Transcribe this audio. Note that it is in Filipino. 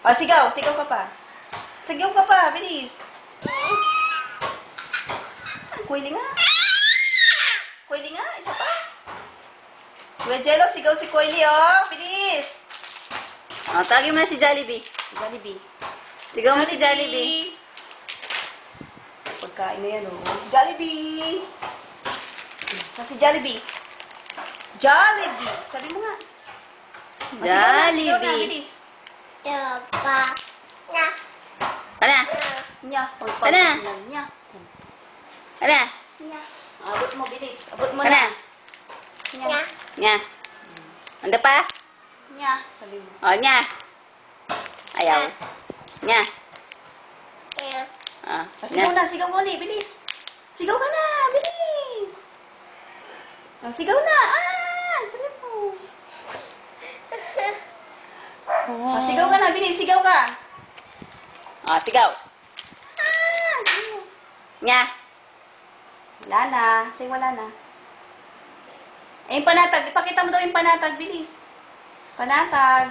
O, sigaw. Sigaw ka pa. Sigaw ka pa. Bilis. Kuwili nga. Kuwili nga. Isa pa. Kuya Jello, sigaw si Kuwili, oh. Bilis. O, tawagin mo na si Jollibee. Jollibee. Sigaw mo si Jollibee. Pagkain na yan, oh. Jollibee. Saan si Jollibee? Jollibee. Sabi mo nga. O, sigaw na, Jollibee. bilis. Ano? Nya. Ano? Nya. Ano? Nya. Abot mo, bilis. Abot mo Ano? na. Nya. Nya. Anda pa? Nya. Sabi mo. O, nya. Ayaw. Nya. Ah, Sigaw na, sigaw mo ulit, bilis. Sigaw ka na, bilis. Sigaw na, sabi mo. Sigaw ka na, bilis, sigaw ka. O, sigaw. Sabi mo. Nya. Wala na, say wala na. Yung panatag, ipakita mo daw yung panatag, bilis. Panatag.